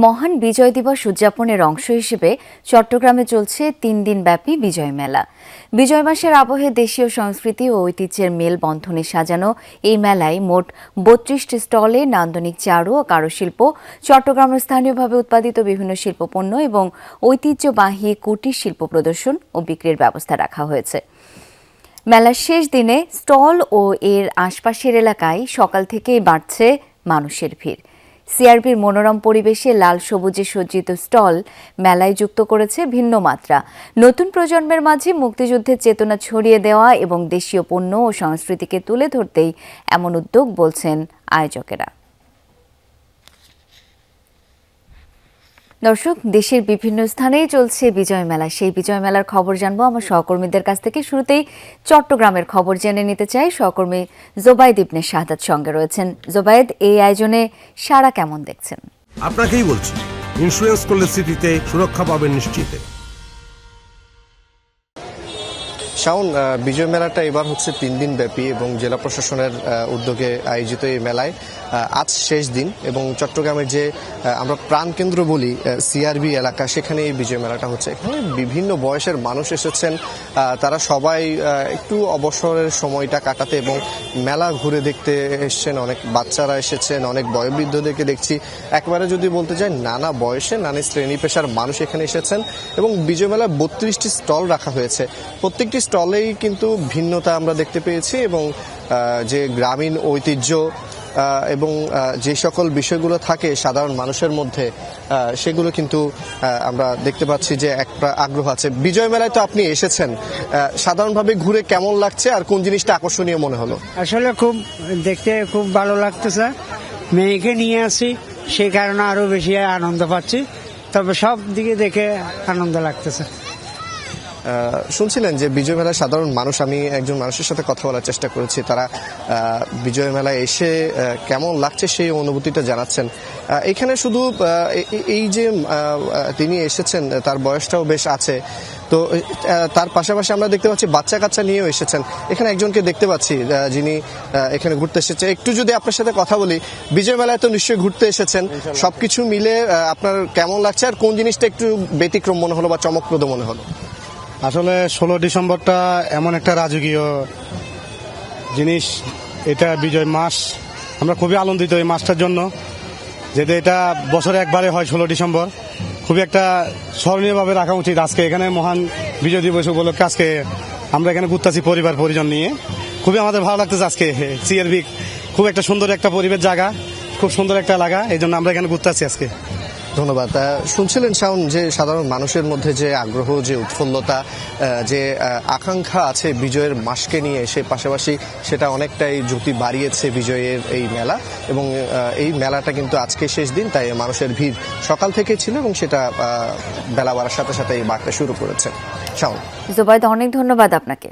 মহান বিজয় দিবস উদযাপনের অংশ হিসেবে চট্টগ্রামে চলছে ৩ দিনব্যাপী বিজয় মেলা। বিজয় মাসের আবহে দেশীয় সংস্কৃতি ও ঐতিহ্যের মেলবন্ধনে সাজানো এই মেলায় মোট ৩২টি স্টলে নান্দনিক চারু ও কারুশিল্প, চট্টগ্রামের স্থানীয়ভাবে উৎপাদিত বিভিন্ন শিল্পপণ্য এবং ঐতিহ্যবাহী কুটির শিল্প প্রদর্শন ও বিক্রির ব্যবস্থা রাখা হয়েছে। মেলার শেষ দিনে স্টল ও এর আশপাশের এলাকায় সকাল থেকেই বাড়ছে মানুষের ভিড়। সিআরপির মনোরম পরিবেশে লাল সবুজে সজ্জিত স্টল মেলায় যুক্ত করেছে ভিন্ন মাত্রা। নতুন প্রজন্মের মাঝে মুক্তিযুদ্ধের চেতনা ছড়িয়ে দেওয়া এবং দেশীয় পণ্য ও সংস্কৃতিকে তুলে ধরতেই এমন উদ্যোগ বলছেন আয়োজকেরা। দর্শক, দেশের বিভিন্ন স্থানেই চলছে বিজয় মেলা। সেই বিজয় মেলার খবর জানবো আমার সহকর্মীদের কাছ থেকে। শুরুতেই চট্টগ্রামের খবর জেনে নিতে চাই। সহকর্মী জোবায়েদ ইবনে শাহাদাত সঙ্গে রয়েছেন। জোবায়েদ, এই আয়োজনে সারা কেমন দেখছেন? আপনাকেই বলছি, ইন্স্যুরেন্স করলে সিটিতে সুরক্ষা পাবেন নিশ্চিত। শাওন, বিজয় মেলাটা এবার হচ্ছে 3 দিন ব্যাপী এবং জেলা প্রশাসনের উদ্যোগে আয়োজিত এই মেলায় আজ শেষ দিন এবং চট্টগ্রামের যে আমরা প্রাণকেন্দ্র বলি সিআরবি এলাকা, সেখানে এই বিজয় মেলাটা হচ্ছে। এখানে বিভিন্ন বয়সের মানুষ এসেছেন, তারা সবাই একটু অবসরের সময়টা কাটাতে এবং মেলা ঘুরে দেখতে এসেছেন। অনেক বাচ্চারা এসেছেন, অনেক বয়োবৃদ্ধদেরকে দেখছি। একবারে যদি বলতে চাই, নানা বয়সে নানা শ্রেণী পেশার মানুষ এখানে এসেছেন এবং বিজয় মেলায় 32টি স্টল রাখা হয়েছে। প্রত্যেকটি স্টলেই কিন্তু ভিন্নতা আমরা দেখতে পেয়েছি এবং যে গ্রামীণ ঐতিহ্য এবং যে সকল বিষয়গুলো থাকে সাধারণ মানুষের মধ্যে, সেগুলো কিন্তু আমরা দেখতে পাচ্ছি যে একটা আগ্রহ আছে। বিজয় মেলায় তো আপনি এসেছেন, সাধারণভাবে ঘুরে কেমন লাগছে আর কোন জিনিসটা আকর্ষণীয় মনে হলো? আসলে খুব দেখতে খুব ভালো লাগতেছে। মেয়েকে নিয়ে আসি, সেই কারণে আরো বেশি আনন্দ পাচ্ছি। তবে সব দিকে দেখে আনন্দ লাগতেছে। শুনছিলেন যে বিজয় মেলায় সাধারণ মানুষ, আমি একজন মানুষের সাথে কথা বলার চেষ্টা করেছি, তারা বিজয় মেলায় এসে কেমন লাগছে সেই অনুভূতিটা জানাচ্ছেন। এখানে শুধু এই যে তিনি এসেছেন, তার বয়সটাও বেশ আছে, তো তার পাশাপাশি আমরা দেখতে পাচ্ছি বাচ্চা কাচ্চা নিয়েও এসেছেন। এখানে একজনকে দেখতে পাচ্ছি যিনি এখানে ঘুরতে এসেছে। একটু যদি আপনার সাথে কথা বলি, বিজয় মেলায় তো নিশ্চয়ই ঘুরতে এসেছেন, সবকিছু মিলে আপনার কেমন লাগছে আর কোন জিনিসটা একটু ব্যতিক্রম মনে হলো বা চমকপ্রদ মনে হলো? আসলে 16 ডিসেম্বরটা এমন একটা রাজকীয় জিনিস, এটা বিজয় মাস। আমরা খুবই আনন্দিত এই মাসটার জন্য, যেটা এটা বছরে একবারে হয় 16 ডিসেম্বর। খুবই একটা স্মরণীয়ভাবে রাখা উচিত। আজকে এখানে মহান বিজয় দিবস উপলক্ষে আজকে আমরা এখানে ঘুরতেছি পরিবার পরিজন নিয়ে। খুবই আমাদের ভালো লাগতেছে। আজকে সিআরবি খুব একটা সুন্দর একটা পরিবেশ জায়গা, খুব সুন্দর একটা এলাকা, এই জন্য আমরা এখানে ঘুরতেছি আজকে। ধন্যবাদ। শুনছিলেন শাওন যে সাধারণ মানুষের মধ্যে যে আগ্রহ, যে উৎফুল্লতা, যে আকাঙ্ক্ষা আছে বিজয়ের মাসকে নিয়ে, সে পাশাপাশি সেটা অনেকটাই জ্যোতি বাড়িয়েছে বিজয়ের এই মেলা। এবং এই মেলাটা কিন্তু আজকে শেষ দিন, তাই মানুষের ভিড় সকাল থেকে ছিল এবং সেটা বেলা বাড়ার সাথে সাথে বাড়তে শুরু করেছে। শাওন, জোবায়েদ, অনেক ধন্যবাদ আপনাকে।